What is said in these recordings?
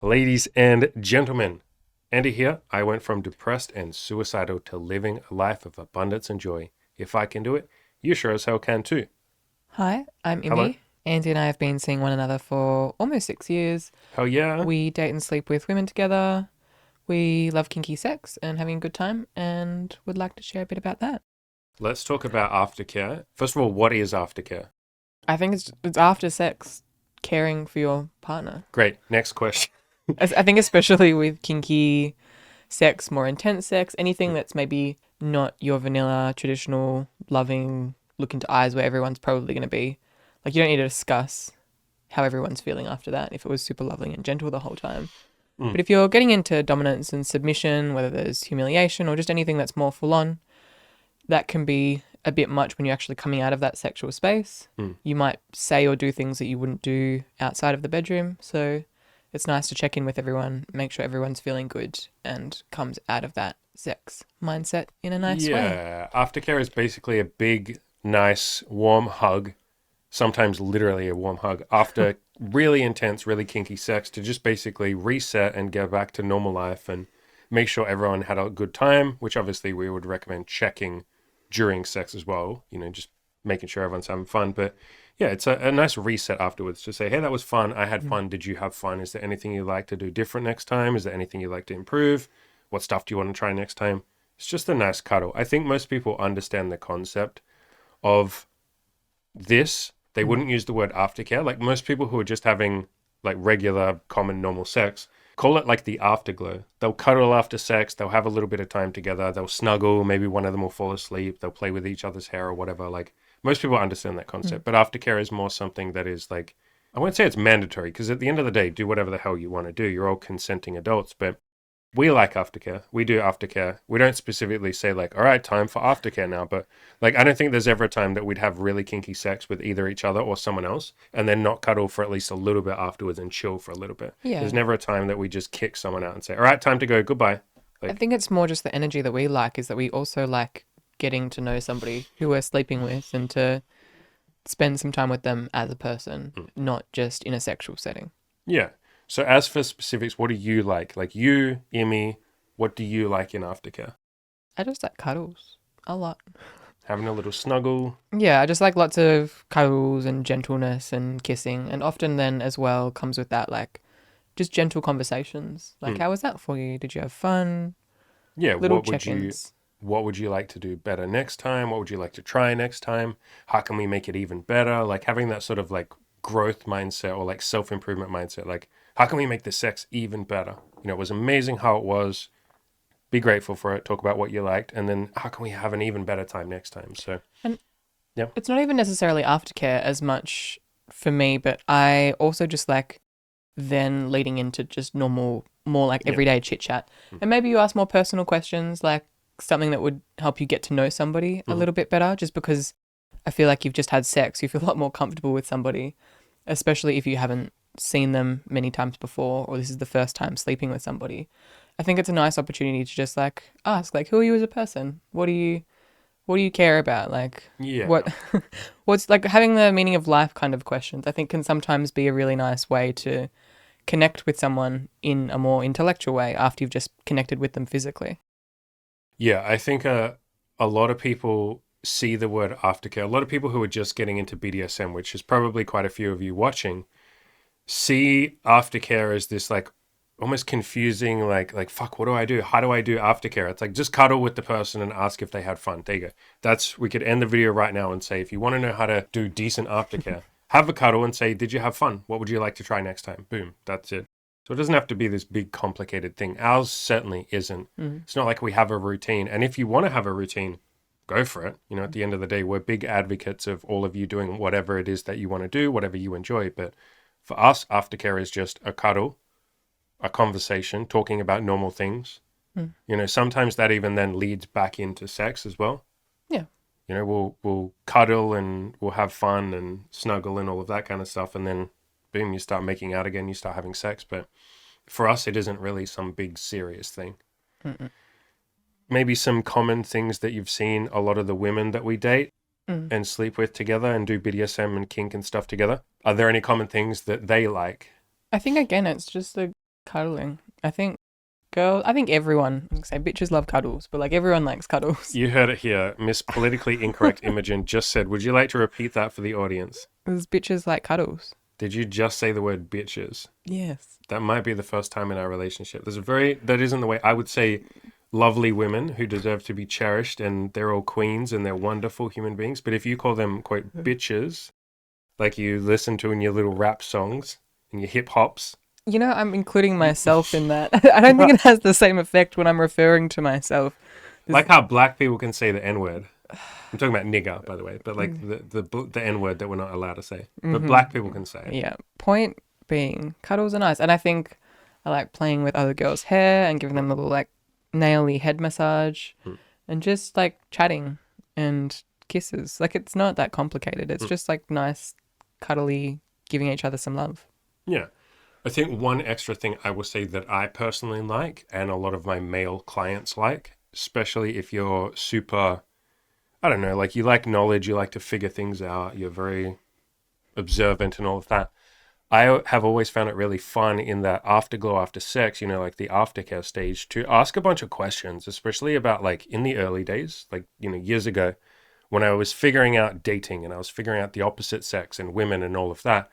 Ladies and gentlemen, Andy here. I went from depressed and suicidal to living a life of abundance and joy. If I can do it, you sure as hell can too. Hi, I'm Hello? Immy. Andy and I have been seeing one another for almost 6 years. Hell yeah. We date and sleep with women together. We love kinky sex and having a good time, and would like to share a bit about that. Let's talk about aftercare. First of all, what is aftercare? I think it's after sex, caring for your partner. Great. Next question. I think especially with kinky sex, more intense sex, anything Mm, that's maybe not your vanilla, traditional, loving, look into eyes where everyone's probably going to be. Like you don't need to discuss how everyone's feeling after that if it was super loving and gentle the whole time. mm, But if you're getting into dominance and submission, whether there's humiliation or just anything that's more full on, that can be a bit much when you're actually coming out of that sexual space. mm. You might say or do things that you wouldn't do outside of the bedroom. So it's nice to check in with everyone, make sure everyone's feeling good and comes out of that sex mindset in a nice way. Yeah. Aftercare is basically a big, nice, warm hug, sometimes literally a warm hug, after really intense, really kinky sex to just basically reset and go back to normal life and make sure everyone had a good time, which obviously we would recommend checking during sex as well, just making sure everyone's having fun. But yeah, it's a nice reset afterwards to say, hey, that was fun. I had Mm. fun. Did you have fun? Is there anything you'd like to do different next time? Is there anything you'd like to improve? What stuff do you want to try next time? It's just a nice cuddle. I think most people understand the concept of this. They Mm. wouldn't use the word aftercare. Like most people who are just having like regular, common, normal sex call it like the afterglow. They'll cuddle after sex. They'll have a little bit of time together. They'll snuggle. Maybe one of them will fall asleep. They'll play with each other's hair or whatever. Like most people understand that Mm. concept. But aftercare is more something that is like, I won't say it's mandatory because at the end of the day, do whatever the hell you want to do. You're all consenting adults. But we like aftercare. We do aftercare. We don't specifically say like, all right, time for aftercare now. But like, I don't think there's ever a time that we'd have really kinky sex with either each other or someone else and then not cuddle for at least a little bit afterwards and chill for a little bit. There's Yeah. never a time that we just kick someone out and say, all right, time to go. Goodbye. I Like, think it's more just the energy that we like is that we also like getting to know somebody who we're sleeping with and to spend some time with them as a person, mm, not just in a sexual setting. yeah. So as for specifics, what do you like? Like you, Immy, what do you like in aftercare? I just like cuddles a lot. Having a little snuggle. Yeah, I just like lots of cuddles and gentleness and kissing. And often then as well comes with that like just gentle conversations. Like, Mm. how was that for you? Did you have fun? Yeah, Little what would check you ins. what would you like to do better next time? What would you like to try next time? How can we make it even better? Like having that sort of like growth mindset or like self-improvement mindset. Like how can we make the sex even better? It was amazing how it was. Be grateful for it. Talk about what you liked, and then how can we have an even better time next time? So And yeah. it's not even necessarily aftercare as much for me, but I also just like then leading into just normal, more like Yeah. everyday chit chat. Mm. And maybe you ask more personal questions, like something that would help you get to know somebody a Mhm. little bit better, just because I feel like you've just had sex. You feel a lot more comfortable with somebody, especially if you haven't seen them many times before or this is the first time sleeping with somebody. I think it's a nice opportunity to just like ask, like, who are you as a person? What do you care about? Like, Yeah. what what's like having the meaning of life kind of questions, I think can sometimes be a really nice way to connect with someone in a more intellectual way after you've just connected with them physically. Yeah, I think a lot of people see the word aftercare. A lot of people who are just getting into BDSM, which is probably quite a few of you watching, see aftercare as this like almost confusing like fuck, what do I do? How do I do aftercare? It's like just cuddle with the person and ask if they had fun. There you go. That's We could end the video right now and say if you want to know how to do decent aftercare, have a cuddle and say, did you have fun? What would you like to try next time? Boom. That's it. So it doesn't have to be this big complicated thing. Ours certainly isn't. Mm. It's not like we have a routine. And if you want to have a routine, go for it. At the end of the day, we're big advocates of all of you doing whatever it is that you want to do, whatever you enjoy. But for us, aftercare is just a cuddle, a conversation, talking about normal things. Mm. Sometimes that even then leads back into sex as well. Yeah. We'll cuddle and we'll have fun and snuggle and all of that kind of stuff, and then boom, you start making out again, you start having sex. But for us, it isn't really some big serious thing. Mm-mm. Maybe some common things that you've seen a lot of the women that we date Mm. and sleep with together and do BDSM and kink and stuff together. Are there any common things that they like? I think again it's just the Cuddling. I think everyone, I say bitches love cuddles, but like everyone likes cuddles. You heard it here. Miss Politically Incorrect Imogen just said, would you like to repeat that for the audience? There's bitches like cuddles. Did you just say the word bitches? Yes. That might be the first time in our relationship. That isn't the way I would say lovely women who deserve to be cherished and they're all queens and they're wonderful human beings. But if you call them, quote, bitches, like you listen to in your little rap songs and your hip hops. You know, I'm including myself in that. I don't think it has the same effect when I'm referring to myself. Like how black people can say the N word. I'm talking about nigger, by the way, but like the N word that we're not allowed to say. But black people can say it. Yeah. Point being, cuddles are nice. And I think I like playing with other girls' hair and giving them a little like naily head massage and just like chatting and kisses. Like it's not that complicated. It's just like nice, cuddly, giving each other some love. Yeah. I think one extra thing I will say that I personally like and a lot of my male clients like, especially if you're super, I don't know, like you like knowledge, you like to figure things out, you're very observant and all of that. I have always found it really fun in that afterglow after sex, like the aftercare stage, to ask a bunch of questions, especially about like in the early days, like, years ago when I was figuring out dating and I was figuring out the opposite sex and women and all of that.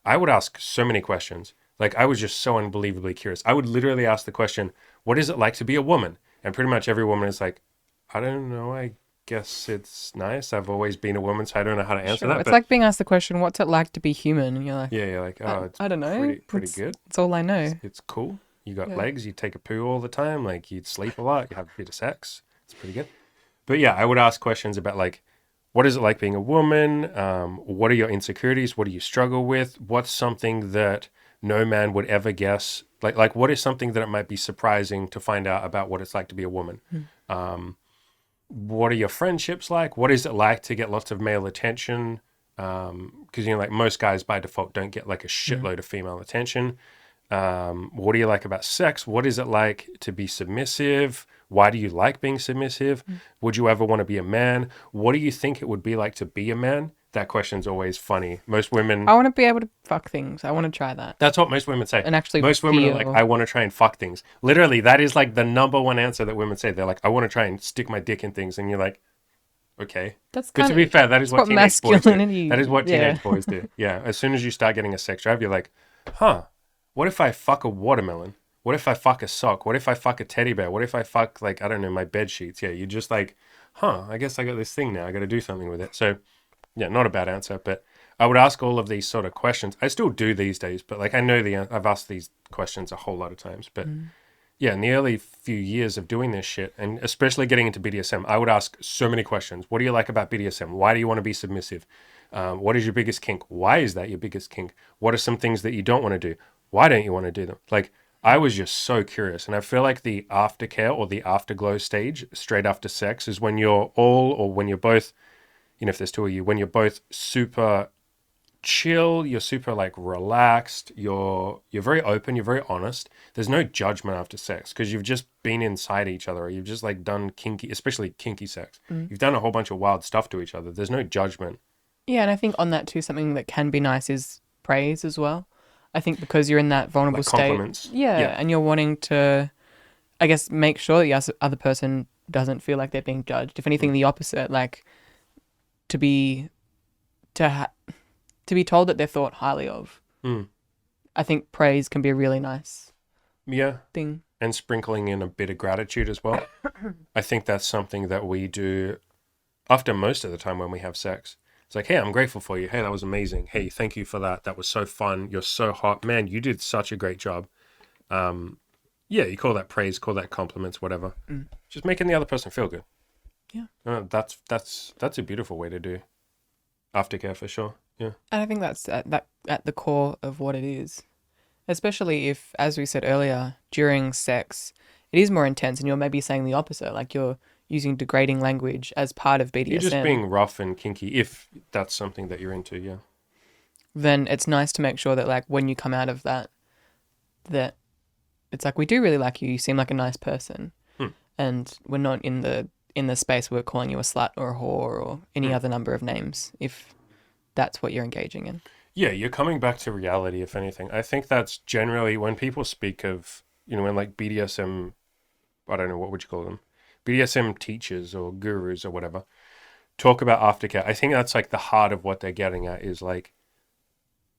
I would ask so many questions. Like I was just so unbelievably curious. I would literally ask the question, what is it like to be a woman? And pretty much every woman is like, I don't know. I guess it's nice. I've always been a woman, so I don't know how to answer that. It's like being asked the question, what's it like to be human? And you're like, yeah, you're like, oh, it's I don't know. pretty good. It's all I know. It's cool. You got legs. You take a poo all the time. Like you'd sleep a lot. You have a bit of sex. It's pretty good. But yeah, I would ask questions about like, what is it like being a woman? What are your insecurities? What do you struggle with? What's something that no man would ever guess? Like what is something that it might be surprising to find out about what it's like to be a woman? What are your friendships like? What is it like to get lots of male attention? Because, like most guys by default don't get like a shitload of female attention. What do you like about sex? What is it like to be submissive? Why do you like being submissive? Would you ever want to be a man? What do you think it would be like to be a man? That question's always funny. Most women... I want to be able to fuck things. I want to try that. That's what most women say. And actually most women are like, I want to try and fuck things. Literally, that is like the number one answer that women say. They're like, I want to try and stick my dick in things. And you're like, okay. That's but to be fair, that is what teenage boys do. That is what teenage boys do. Yeah. As soon as you start getting a sex drive, you're like, what if I fuck a watermelon? What if I fuck a sock? What if I fuck a teddy bear? What if I fuck, like, I don't know, my bed sheets? Yeah, you're just like, I guess I got this thing now. I got to do something with it. So, yeah, not a bad answer, but I would ask all of these sort of questions. I still do these days, but like I know I've asked these questions a whole lot of times. But yeah, in the early few years of doing this shit, and especially getting into BDSM, I would ask so many questions. What do you like about BDSM? Why do you want to be submissive? What is your biggest kink? Why is that your biggest kink? What are some things that you don't want to do? Why don't you want to do them? Like, I was just so curious. And I feel like the aftercare or the afterglow stage, straight after sex, is when you're all, or when you're both, if there's two of you, when you're both super chill, you're super like relaxed, you're very open, you're very honest. There's no judgment after sex because you've just been inside each other, or you've just like done kinky, especially kinky sex. You've done a whole bunch of wild stuff to each other. There's no judgment. Yeah, and I think on that too, something that can be nice is praise as well. I think because you're in that vulnerable like state. Compliments. Yeah, and you're wanting to, I guess, make sure that the other person doesn't feel like they're being judged. If anything, the opposite, like to be told that they're thought highly of. I think praise can be a really nice thing. And sprinkling in a bit of gratitude as well. I think that's something that we do often most of the time when we have sex. It's like, hey, I'm grateful for you. Hey, that was amazing. Hey, thank you for that. That was so fun. You're so hot. Man, you did such a great job. Yeah, you call that praise, call that compliments, whatever. Just making the other person feel good. Yeah. That's a beautiful way to do aftercare for sure. Yeah. And I think that's at the core of what it is. Especially if, as we said earlier, during sex, it is more intense and you're maybe saying the opposite. Like you're using degrading language as part of BDSM. You're just being rough and kinky if that's something that you're into, yeah. Then it's nice to make sure that like when you come out of that it's like, we do really like you. You seem like a nice person. And we're not in the space where we're calling you a slut or a whore or any other number of names if that's what you're engaging in. Yeah, you're coming back to reality, if anything. I think that's generally when people speak of, when like BDSM, I don't know, what would you call them? BDSM teachers or gurus or whatever, talk about aftercare. I think that's like the heart of what they're getting at is like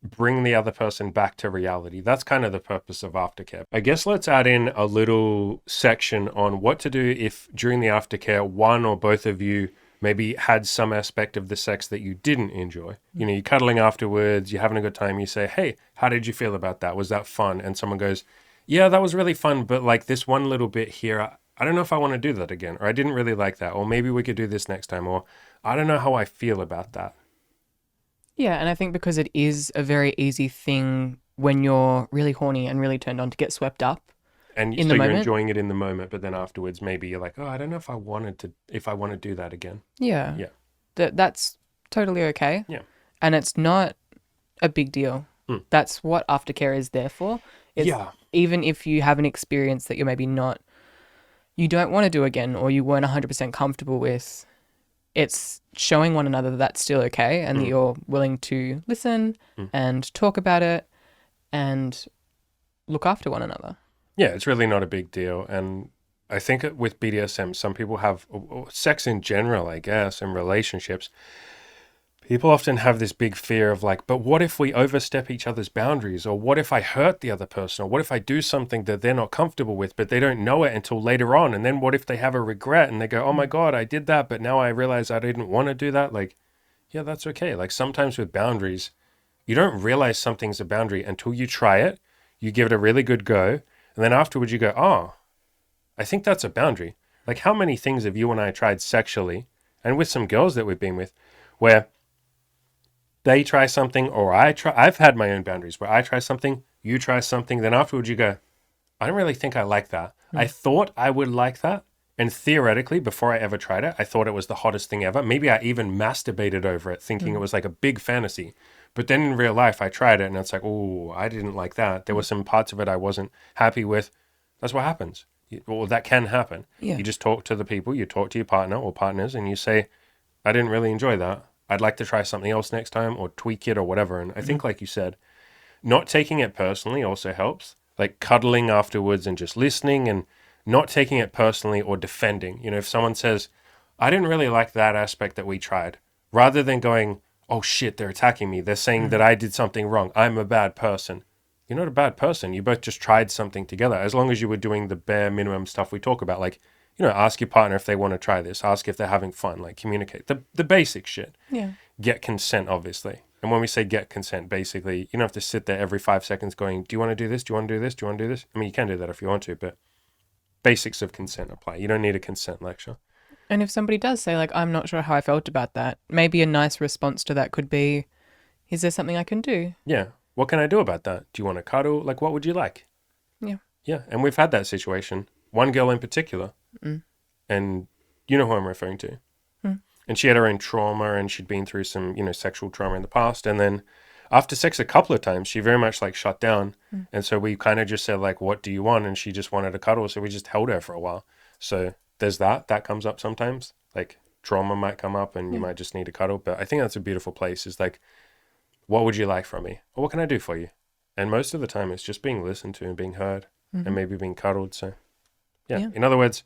bring the other person back to reality. That's kind of the purpose of aftercare. I guess let's add in a little section on what to do if during the aftercare, one or both of you maybe had some aspect of the sex that you didn't enjoy. You're cuddling afterwards, you're having a good time, you say, hey, how did you feel about that? Was that fun? And someone goes, yeah, that was really fun, but like this one little bit here, I don't know if I want to do that again, or I didn't really like that, or maybe we could do this next time, or I don't know how I feel about that. Yeah, and I think because it is a very easy thing when you're really horny and really turned on to get swept up And in the so you're moment. enjoying it in the moment, but then afterwards, maybe you're like, oh, I don't know if I want to do that again. Yeah, Yeah. that's totally okay. Yeah. And it's not a big deal. Mm. That's what aftercare is there for. It's Yeah. even if you have an experience that you're maybe not, you don't want to do again or you weren't 100% comfortable with, it's showing one another that that's still okay and that Mm. you're willing to listen Mm. and talk about it and look after one another. Yeah, it's really not a big deal. And I think with BDSM, some people have or sex in general, I guess, and relationships. People often have this big fear of like, but what if we overstep each other's boundaries? Or what if I hurt the other person? Or what if I do something that they're not comfortable with, but they don't know it until later on? And then what if they have a regret and they go, oh my God, I did that, but now I realize I didn't want to do that? Like, yeah, that's okay. Like sometimes with boundaries, you don't realize something's a boundary until you try it, you give it a really good go, and then afterwards you go, oh, I think that's a boundary. Like how many things have you and I tried sexually, and with some girls that we've been with, where they try something or I try, I've had my own boundaries where I try something, you try something, then afterwards you go, I don't really think I like that. I thought I would like that. And theoretically, before I ever tried it, I thought it was the hottest thing ever. Maybe I even masturbated over it, thinking it was like a big fantasy. But then in real life, I tried it and it's like, oh, I didn't like that. There were some parts of it I wasn't happy with. That's what happens. Well, that can happen. Yeah. You just talk to the people, you talk to your partner or partners, and you say, I didn't really enjoy that. I'd like to try something else next time or tweak it or whatever. And I think, like you said, not taking it personally also helps. Like cuddling afterwards and just listening and not taking it personally or defending. If someone says, I didn't really like that aspect that we tried, rather than going, oh shit, they're attacking me. They're saying that I did something wrong. I'm a bad person. You're not a bad person. You both just tried something together. As long as you were doing the bare minimum stuff we talk about, like, ask your partner if they want to try this. Ask if they're having fun. Like, communicate. The basic shit. Yeah. Get consent, obviously. And when we say get consent, basically, you don't have to sit there every 5 seconds going, do you want to do this? Do you want to do this? Do you want to do this? I mean, you can do that if you want to, but basics of consent apply. You don't need a consent lecture. And if somebody does say, like, I'm not sure how I felt about that, maybe a nice response to that could be, is there something I can do? Yeah. What can I do about that? Do you want to cuddle? Like, what would you like? Yeah. Yeah. And we've had that situation. One girl in particular. And you know who I'm referring to. And she had her own trauma and she'd been through some, sexual trauma in the past. And then after sex a couple of times, she very much like shut down. And so we kind of just said like, what do you want? And she just wanted to cuddle. So we just held her for a while. So there's that comes up sometimes. Like trauma might come up and you might just need to cuddle. But I think that's a beautiful place is like, what would you like from me? Or what can I do for you? And most of the time it's just being listened to and being heard and maybe being cuddled. So yeah. In other words,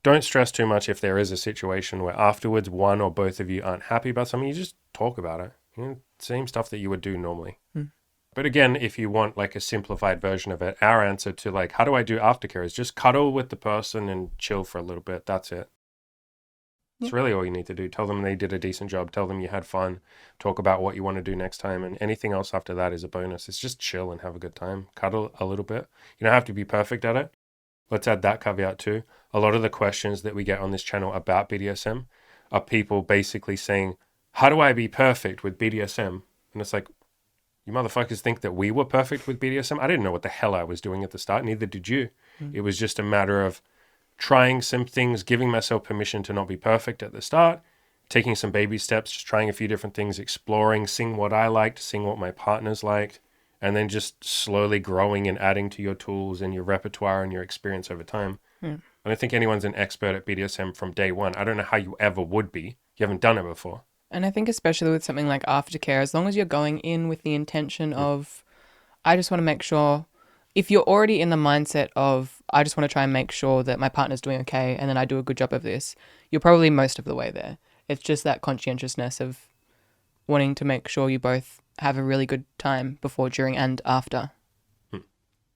don't stress too much if there is a situation where afterwards one or both of you aren't happy about something. You just talk about it. Same stuff that you would do normally. But again, if you want like a simplified version of it, our answer to like, how do I do aftercare is just cuddle with the person and chill for a little bit. That's it. It's really all you need to do. Tell them they did a decent job. Tell them you had fun. Talk about what you want to do next time. And anything else after that is a bonus. It's just chill and have a good time. Cuddle a little bit. You don't have to be perfect at it. Let's add that caveat too. A lot of the questions that we get on this channel about BDSM are people basically saying, how do I be perfect with BDSM? And it's like, you motherfuckers think that we were perfect with BDSM? I didn't know what the hell I was doing at the start. Neither did you. It was just a matter of trying some things, giving myself permission to not be perfect at the start, taking some baby steps, just trying a few different things, exploring, seeing what I liked, seeing what my partners liked, and then just slowly growing and adding to your tools and your repertoire and your experience over time. I don't think anyone's an expert at BDSM from day one. I don't know how you ever would be. You haven't done it before. And I think especially with something like aftercare, as long as you're going in with the intention Mm. of, I just want to make sure, if you're already in the mindset of, I just want to try and make sure that my partner's doing okay and then I do a good job of this, you're probably most of the way there. It's just that conscientiousness of wanting to make sure you both have a really good time before, during, and after. Mm.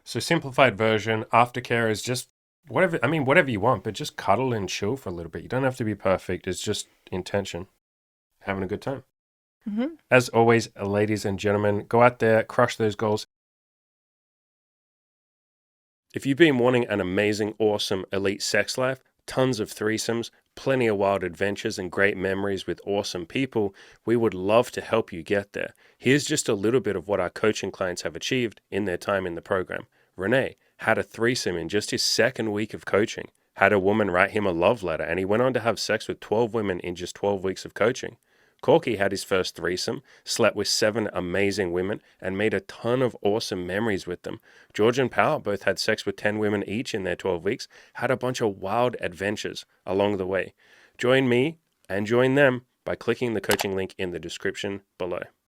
So simplified version, aftercare is just whatever, I mean, whatever you want, but just cuddle and chill for a little bit. You don't have to be perfect. It's just intention, having a good time. Mm-hmm. As always, ladies and gentlemen, go out there, crush those goals. If you've been wanting an amazing, awesome, elite sex life, tons of threesomes, plenty of wild adventures, and great memories with awesome people, we would love to help you get there. Here's just a little bit of what our coaching clients have achieved in their time in the program. Renee had a threesome in just his second week of coaching, had a woman write him a love letter, and he went on to have sex with 12 women in just 12 weeks of coaching. Corky had his first threesome, slept with 7 amazing women, and made a ton of awesome memories with them. George and Power both had sex with 10 women each in their 12 weeks, had a bunch of wild adventures along the way. Join me and join them by clicking the coaching link in the description below.